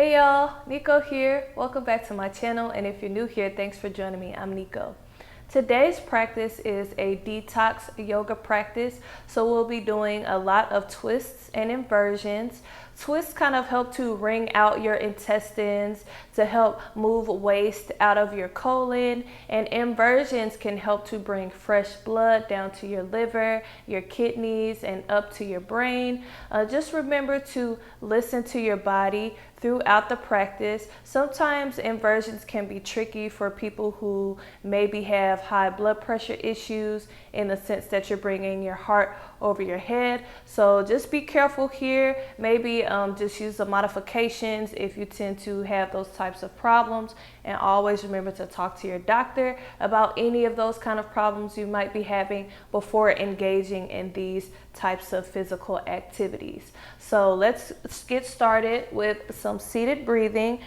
Hey y'all, Nico here. Welcome back to my channel, and if you're new here, thanks for joining me. I'm Nico. Today's practice is a detox yoga practice, so we'll be doing a lot of twists and inversions. Twists kind of help to wring out your intestines, to help move waste out of your colon, and inversions can help to bring fresh blood down to your liver, your kidneys, and up to your brain. Just remember to listen to your body throughout the practice. Sometimes inversions can be tricky for people who maybe have high blood pressure issues, in the sense that you're bringing your heart over your head. So just be careful here. Maybe just use the modifications if you tend to have those types of problems, and always remember to talk to your doctor about any of those kind of problems you might be having before engaging in these types of physical activities. So let's get started with some seated breathing,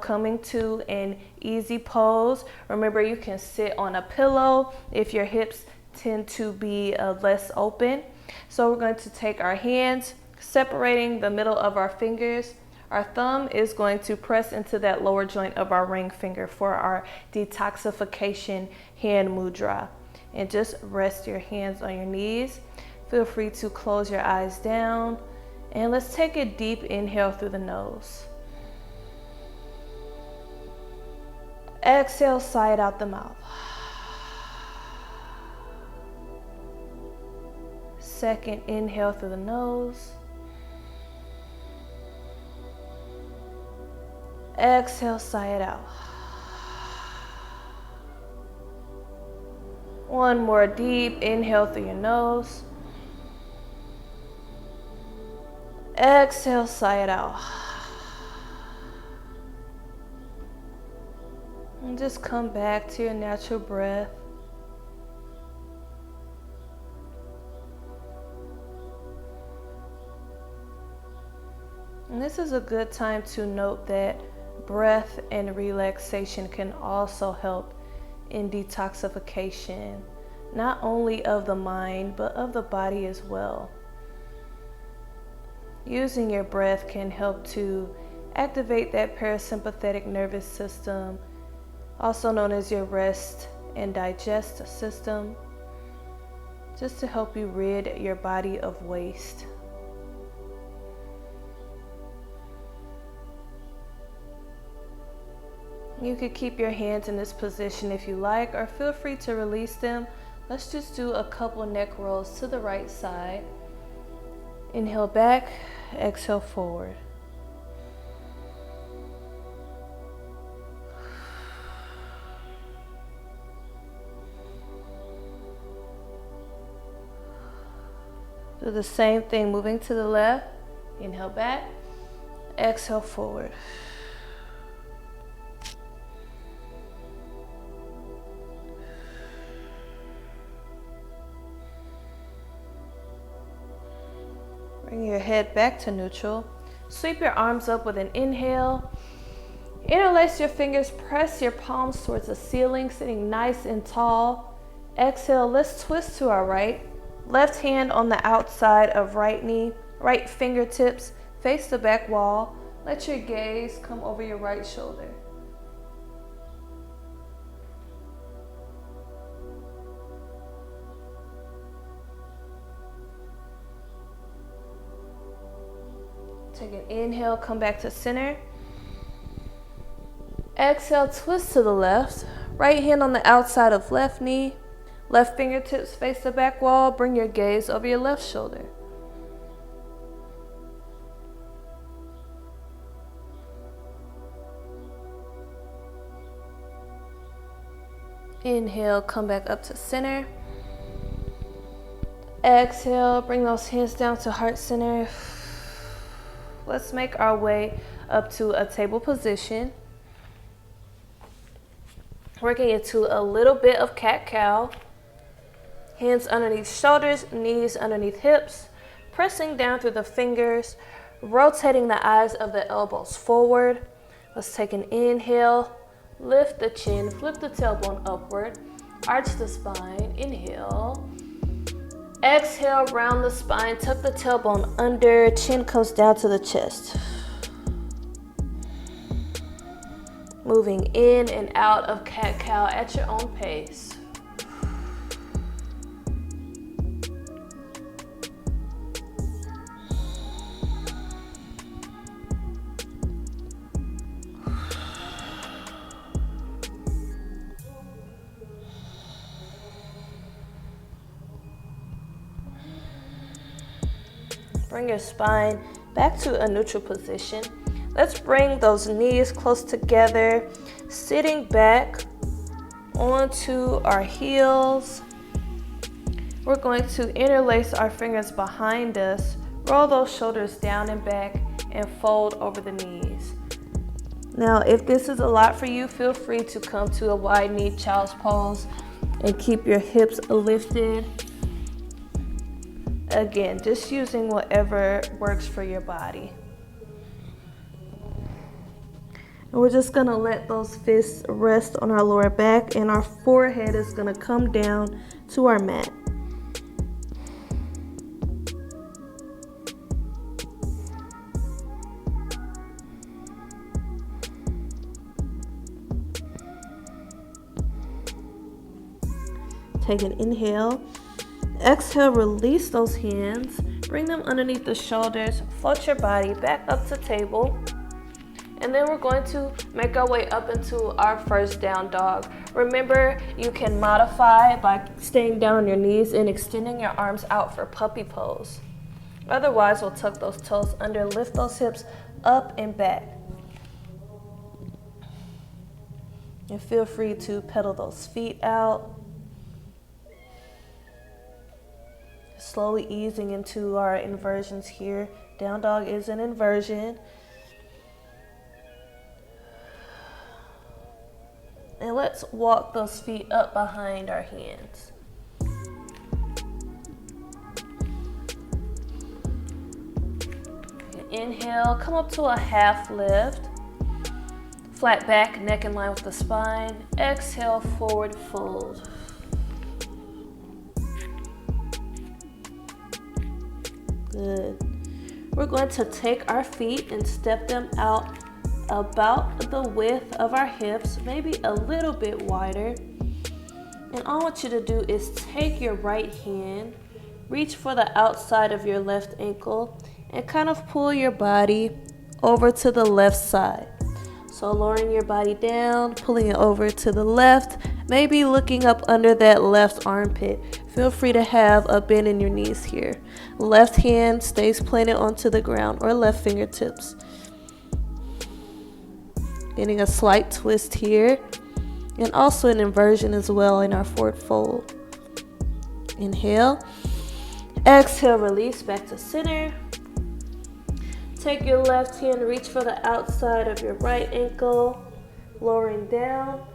coming to an easy pose. Remember, you can sit on a pillow if your hips tend to be less open. So we're going to take our hands, separating the middle of our fingers. Our thumb is going to press into that lower joint of our ring finger for our detoxification hand mudra. And just rest your hands on your knees. Feel free to close your eyes down. And let's take a deep inhale through the nose. Exhale, sigh it out the mouth. Second inhale through the nose. Exhale, sigh it out. One more deep inhale through your nose. Exhale, sigh it out. And just come back to your natural breath. And this is a good time to note that breath and relaxation can also help in detoxification, not only of the mind, but of the body as well. Using your breath can help to activate that parasympathetic nervous system, also known as your rest and digest system, just to help you rid your body of waste. You could keep your hands in this position if you like, or feel free to release them. Let's just do a couple neck rolls to the right side. Inhale back, exhale forward. Do the same thing, moving to the left. Inhale back, exhale forward. Bring your head back to neutral. Sweep your arms up with an inhale. Interlace your fingers, press your palms towards the ceiling, sitting nice and tall. Exhale, let's twist to our right. Left hand on the outside of right knee, right fingertips face the back wall. Let your gaze come over your right shoulder. Take an inhale, come back to center. Exhale, twist to the left. Right hand on the outside of left knee. Left fingertips face the back wall. Bring your gaze over your left shoulder. Inhale, come back up to center. Exhale, bring those hands down to heart center. Let's make our way up to a table position. Working into a little bit of cat-cow. Hands underneath shoulders, knees underneath hips. Pressing down through the fingers. Rotating the eyes of the elbows forward. Let's take an inhale. Lift the chin, flip the tailbone upward. Arch the spine, inhale. Exhale, round the spine, tuck the tailbone under, chin comes down to the chest. moving in and out of cat-cow at your own pace. Bring your spine back to a neutral position. Let's bring those knees close together, sitting back onto our heels. We're going to interlace our fingers behind us, roll those shoulders down and back, and fold over the knees. Now, if this is a lot for you, feel free to come to a wide knee child's pose and keep your hips lifted. Again, just using whatever works for your body. And we're just gonna let those fists rest on our lower back, and our forehead is gonna come down to our mat. Take an inhale. Exhale, release those hands. Bring them underneath the shoulders. Float your body back up to table. And then we're going to make our way up into our first down dog. Remember, you can modify by staying down on your knees and extending your arms out for puppy pose. Otherwise, we'll tuck those toes under, lift those hips up and back. And feel free to pedal those feet out. Slowly easing into our inversions here. Down dog is an inversion. And let's walk those feet up behind our hands. Inhale, come up to a half lift. Flat back, neck in line with the spine. Exhale, forward fold. Good. We're going to take our feet and step them out about the width of our hips, maybe a little bit wider. And all I want you to do is take your right hand, reach for the outside of your left ankle, and kind of pull your body over to the left side. So lowering your body down, pulling it over to the left, maybe looking up under that left armpit. Feel free to have a bend in your knees here. Left hand stays planted onto the ground, or left fingertips. Getting a slight twist here, and also an inversion as well in our forward fold. Inhale. Exhale, release back to center. Take your left hand, reach for the outside of your right ankle, lowering down.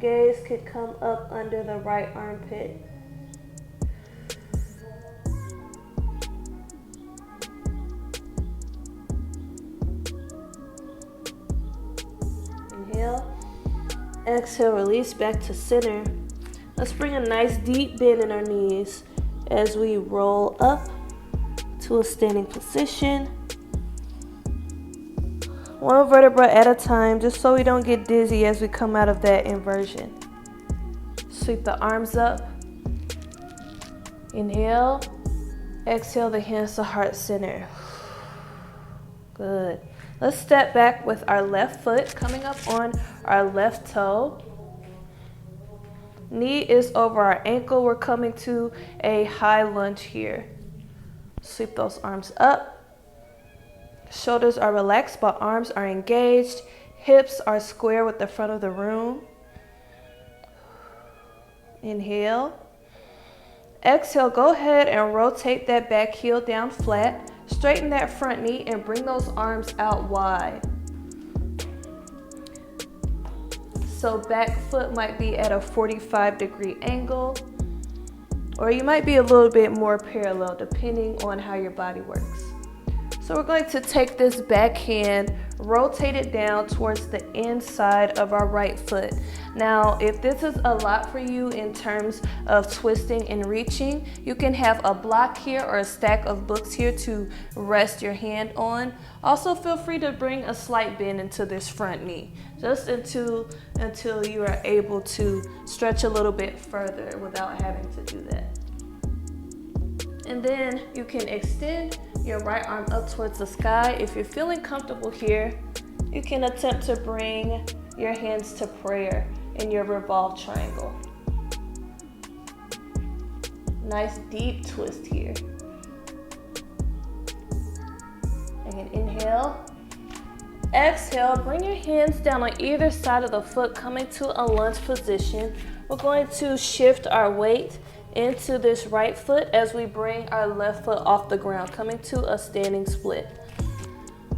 Gaze could come up under the right armpit. Inhale. Exhale, release back to center. Let's bring a nice deep bend in our knees as we roll up to a standing position. One vertebra at a time, just so we don't get dizzy as we come out of that inversion. Sweep the arms up. Inhale. Exhale the hands to heart center. Good. Let's step back with our left foot coming up on our left toe. Knee is over our ankle. We're coming to a high lunge here. Sweep those arms up. Shoulders are relaxed, but arms are engaged. Hips are square with the front of the room. Inhale. Exhale, go ahead and rotate that back heel down flat. Straighten that front knee and bring those arms out wide. So back foot might be at a 45-degree angle, or you might be a little bit more parallel depending on how your body works. So we're going to take this back hand, rotate it down towards the inside of our right foot. Now, if this is a lot for you in terms of twisting and reaching, you can have a block here or a stack of books here to rest your hand on. Also, feel free to bring a slight bend into this front knee, just until you are able to stretch a little bit further without having to do that. And then you can extend your right arm up towards the sky. If you're feeling comfortable here, you can attempt to bring your hands to prayer in your revolved triangle. Nice deep twist here. Again, inhale. Exhale, bring your hands down on either side of the foot, coming to a lunge position. We're going to shift our weight into this right foot as we bring our left foot off the ground, coming to a standing split.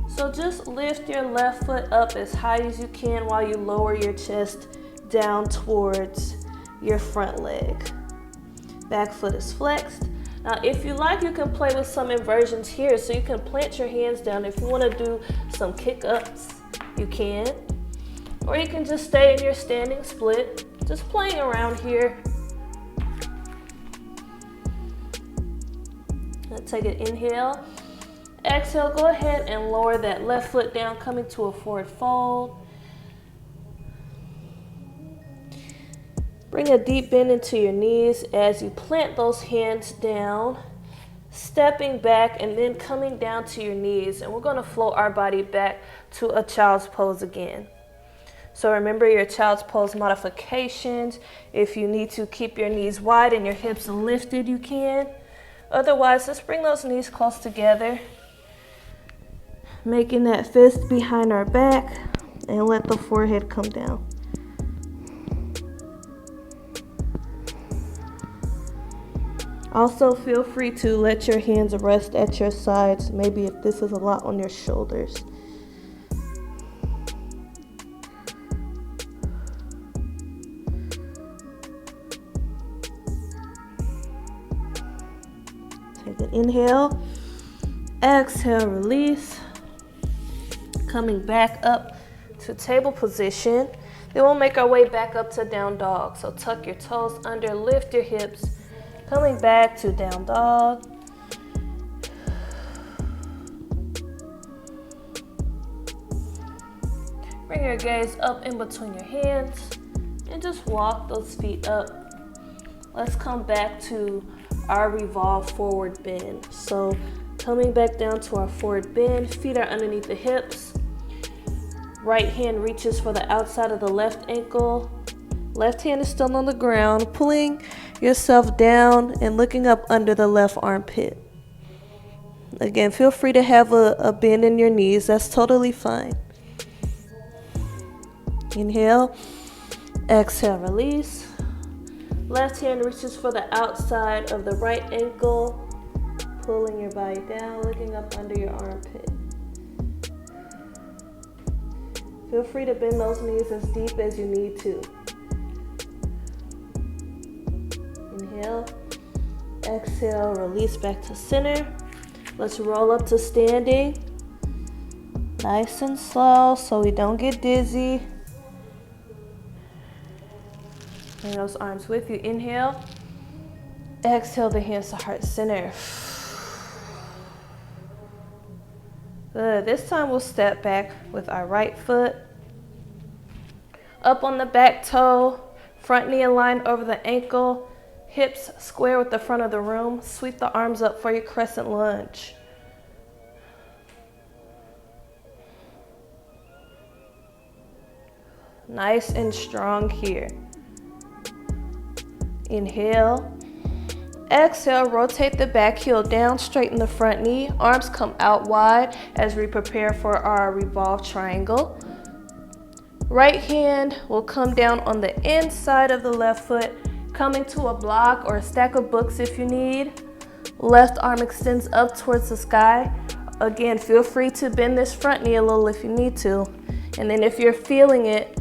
So just lift your left foot up as high as you can while you lower your chest down towards your front leg. Back foot is flexed. Now, if you like, you can play with some inversions here. So you can plant your hands down. If you want to do some kick-ups, you can. Or you can just stay in your standing split, just playing around here. Let's take an inhale. Exhale, go ahead and lower that left foot down, coming to a forward fold. Bring a deep bend into your knees as you plant those hands down, stepping back and then coming down to your knees. And we're going to float our body back to a child's pose again. So remember your child's pose modifications. If you need to keep your knees wide and your hips lifted, you can. Otherwise, let's bring those knees close together, making that fist behind our back, and let the forehead come down. Also, feel free to let your hands rest at your sides, maybe if this is a lot on your shoulders. Take an inhale, exhale, release. Coming back up to table position. Then we'll make our way back up to down dog. So tuck your toes under, lift your hips. Coming back to down dog. Bring your gaze up in between your hands and just walk those feet up. Let's come back to our revolve forward bend. So coming back down to our forward bend, feet are underneath the hips. Right hand reaches for the outside of the left ankle. Left hand is still on the ground, pulling yourself down and looking up under the left armpit. Again, feel free to have a bend in your knees. That's totally fine. Inhale, exhale, release. Left hand reaches for the outside of the right ankle, pulling your body down, looking up under your armpit. Feel free to bend those knees as deep as you need to. Inhale, exhale, release back to center. Let's roll up to standing. Nice and slow so we don't get dizzy. Bring those arms with you. Inhale, exhale the hands to heart center. Good. This time we'll step back with our right foot. Up on the back toe, front knee aligned over the ankle, hips square with the front of the room. Sweep the arms up for your crescent lunge. Nice and strong here. Inhale. Exhale, rotate the back heel down, straighten the front knee. Arms come out wide as we prepare for our revolved triangle. Right hand will come down on the inside of the left foot, coming to a block or a stack of books if you need. Left arm extends up towards the sky. Again, feel free to bend this front knee a little if you need to. And then if you're feeling it,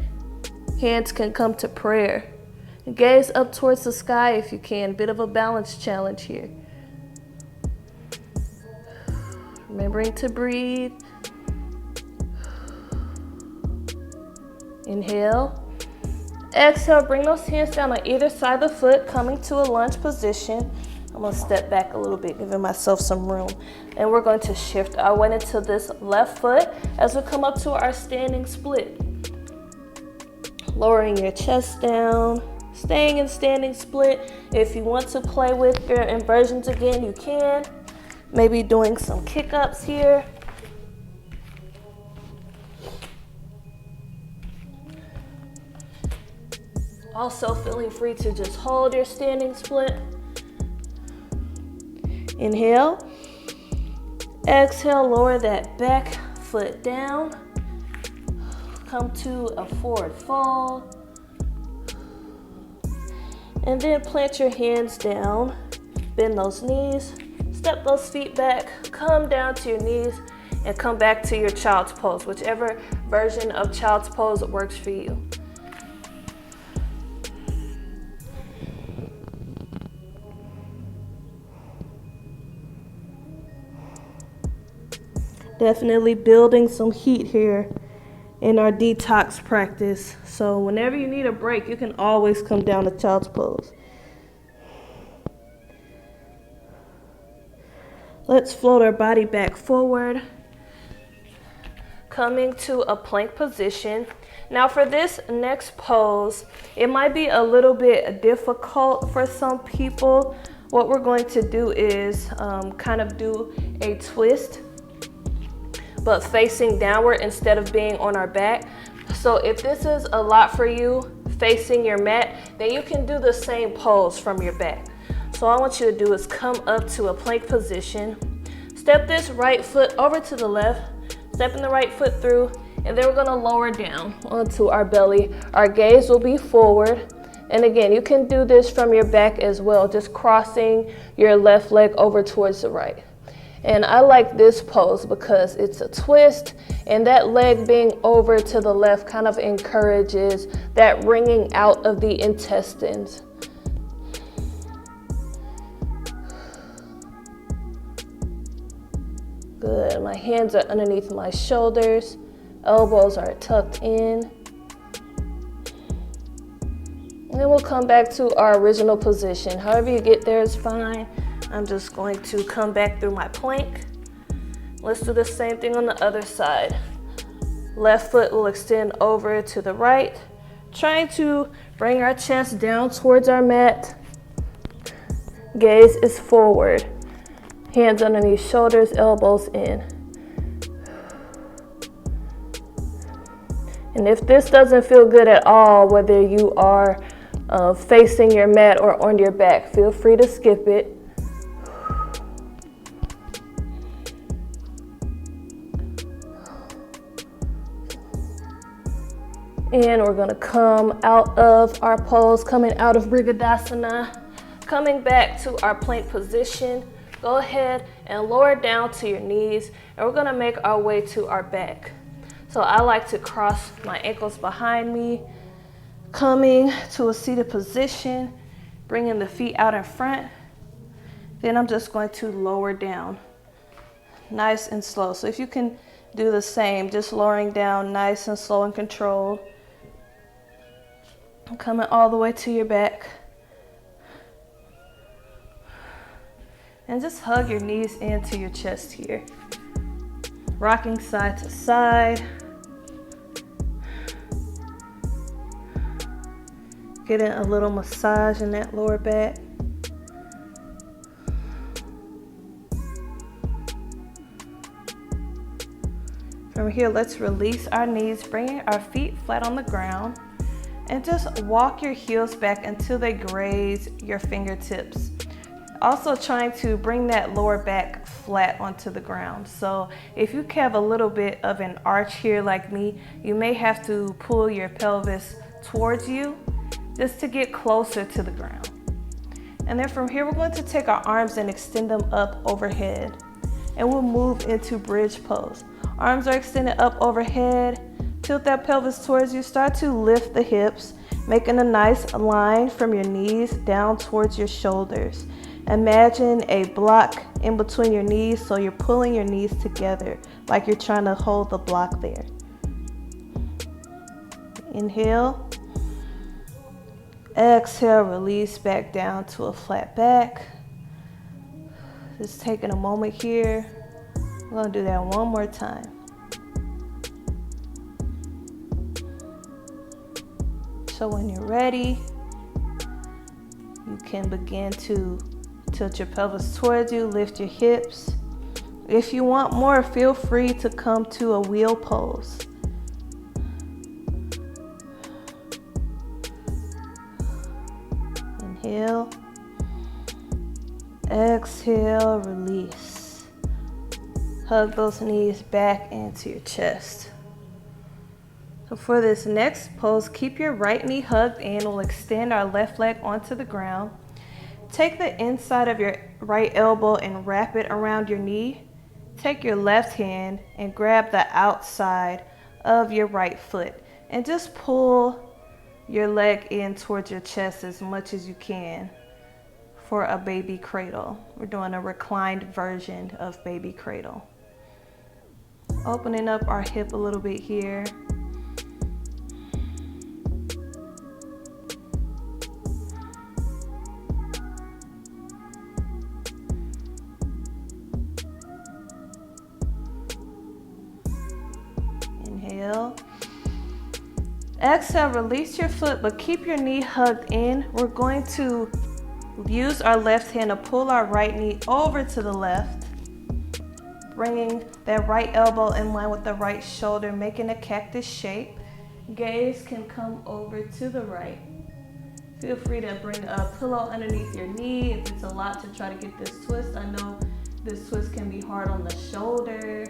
hands can come to prayer. Gaze up towards the sky if you can. Bit of a balance challenge here. Remembering to breathe. Inhale. Exhale, bring those hands down on either side of the foot, coming to a lunge position. I'm gonna step back a little bit, giving myself some room. And we're going to shift our weight into this left foot as we come up to our standing split. Lowering your chest down, staying in standing split. If you want to play with your inversions again, you can. Maybe doing some kick-ups here. Also feeling free to just hold your standing split. Inhale. Exhale, lower that back foot down. Come to a forward fold. And then plant your hands down. Bend those knees. Step those feet back. Come down to your knees and come back to your child's pose, whichever version of child's pose works for you. Definitely building some heat here in our detox practice. So whenever you need a break, you can always come down to child's pose. Let's float our body back forward. Coming to a plank position. Now for this next pose, it might be a little bit difficult for some people. What we're going to do is kind of do a twist, but facing downward instead of being on our back. So if this is a lot for you, facing your mat, then you can do the same pose from your back. So all I want you to do is come up to a plank position, step this right foot over to the left, stepping the right foot through, and then we're gonna lower down onto our belly. Our gaze will be forward. And again, you can do this from your back as well, just crossing your left leg over towards the right. And I like this pose because it's a twist, and that leg being over to the left kind of encourages that wringing out of the intestines. Good, my hands are underneath my shoulders, elbows are tucked in. And then we'll come back to our original position. However you get there is fine. I'm just going to come back through my plank. Let's do the same thing on the other side. Left foot will extend over to the right, trying to bring our chest down towards our mat. Gaze is forward. Hands underneath shoulders, elbows in. And if this doesn't feel good at all, whether you are facing your mat or on your back, feel free to skip it. And we're gonna come out of our pose, coming out of Brigadasana, coming back to our plank position. Go ahead and lower down to your knees, and we're gonna make our way to our back. So I like to cross my ankles behind me, coming to a seated position, bringing the feet out in front. Then I'm just going to lower down, nice and slow. So if you can do the same, just lowering down nice and slow and controlled. Coming all the way to your back. And just hug your knees into your chest here. Rocking side to side. Getting a little massage in that lower back. From here, let's release our knees, bringing our feet flat on the ground. And just walk your heels back until they graze your fingertips. Also trying to bring that lower back flat onto the ground. So if you have a little bit of an arch here like me, you may have to pull your pelvis towards you just to get closer to the ground. And then from here, we're going to take our arms and extend them up overhead. And we'll move into bridge pose. Arms are extended up overhead. Tilt that pelvis towards you. Start to lift the hips, making a nice line from your knees down towards your shoulders. Imagine a block in between your knees, so you're pulling your knees together like you're trying to hold the block there. Inhale. Exhale, release back down to a flat back. Just taking a moment here. We're going to do that one more time. So when you're ready, you can begin to tilt your pelvis towards you, lift your hips. If you want more, feel free to come to a wheel pose. Inhale. Exhale, release. Hug those knees back into your chest. So for this next pose, keep your right knee hugged in. We'll extend our left leg onto the ground. Take the inside of your right elbow and wrap it around your knee. Take your left hand and grab the outside of your right foot and just pull your leg in towards your chest as much as you can for a baby cradle. We're doing a reclined version of baby cradle. Opening up our hip a little bit here. Inhale. Exhale, release your foot, but keep your knee hugged in. We're going to use our left hand to pull our right knee over to the left, bringing that right elbow in line with the right shoulder, making a cactus shape. Gaze can come over to the right. Feel free to bring a pillow underneath your knee if it's a lot to try to get this twist. I know this twist can be hard on the shoulder,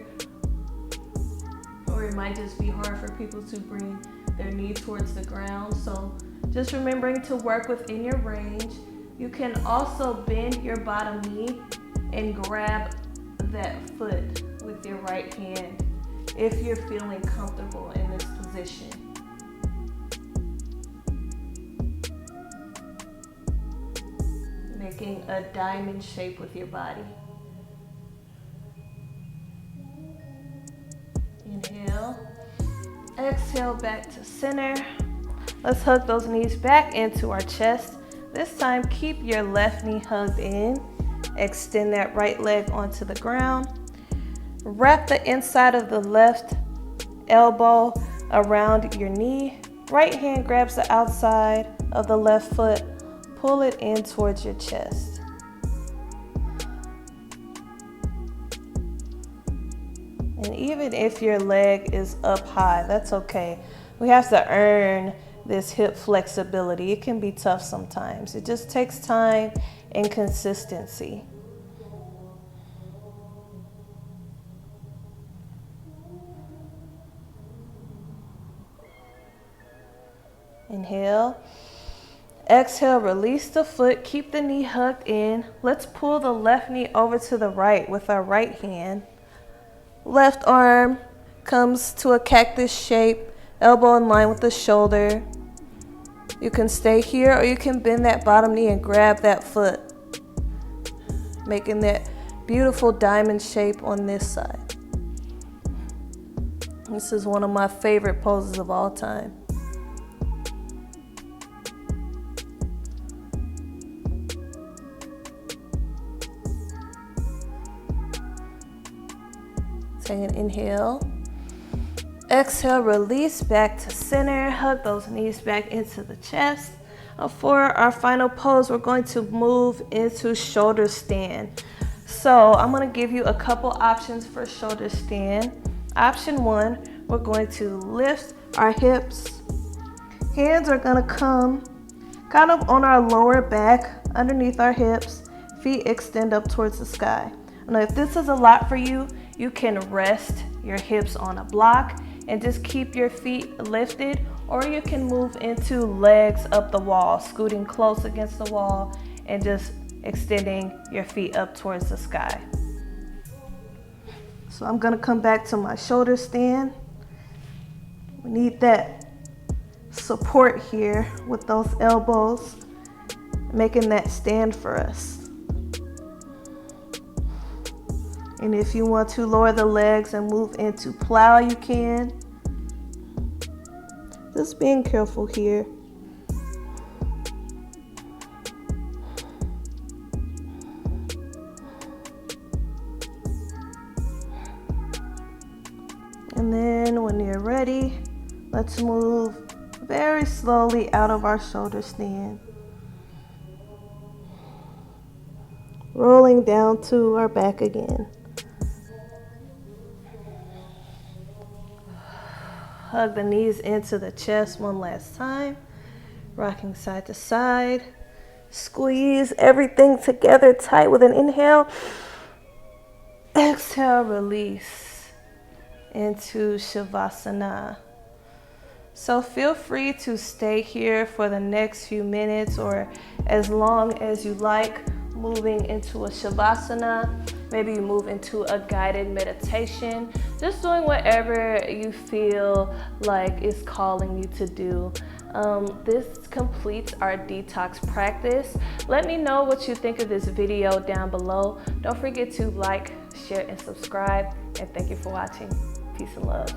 or it might just be hard for people to bring their knee towards the ground. So just remembering to work within your range. You can also bend your bottom knee and grab that foot with your right hand if you're feeling comfortable in this position. Making a diamond shape with your body. Inhale. Exhale, back to center. Let's hug those knees back into our chest. This time, keep your left knee hugged in. Extend that right leg onto the ground. Wrap the inside of the left elbow around your knee. Right hand grabs the outside of the left foot. Pull it in towards your chest. And even if your leg is up high, that's okay. We have to earn this hip flexibility. It can be tough sometimes. It just takes time and consistency. Inhale. Exhale, release the foot. Keep the knee hugged in. Let's pull the left knee over to the right with our right hand. Left arm comes to a cactus shape, elbow in line with the shoulder. You can stay here or you can bend that bottom knee and grab that foot, making that beautiful diamond shape on this side. This is one of my favorite poses of all time. Take an inhale. Exhale, release back to center. Hug those knees back into the chest. For our final pose, we're going to move into shoulder stand. So I'm going to give you a couple options for shoulder stand. Option one, we're going to lift our hips. Hands are going to come kind of on our lower back, underneath our hips. Feet extend up towards the sky. Now, if this is a lot for you, you can rest your hips on a block and just keep your feet lifted, or you can move into legs up the wall, scooting close against the wall and just extending your feet up towards the sky. So I'm gonna come back to my shoulder stand. We need that support here with those elbows, making that stand for us. And if you want to lower the legs and move into plow, you can. Just being careful here. And then when you're ready, let's move very slowly out of our shoulder stand. Rolling down to our back again. Hug the knees into the chest one last time. Rocking side to side. Squeeze everything together tight with an inhale. Exhale, release into Savasana. So feel free to stay here for the next few minutes or as long as you like, moving into a Savasana. Maybe you move into a guided meditation. Just doing whatever you feel like is calling you to do. This completes our detox practice. Let me know what you think of this video down below. Don't forget to like, share, and subscribe. And thank you for watching. Peace and love.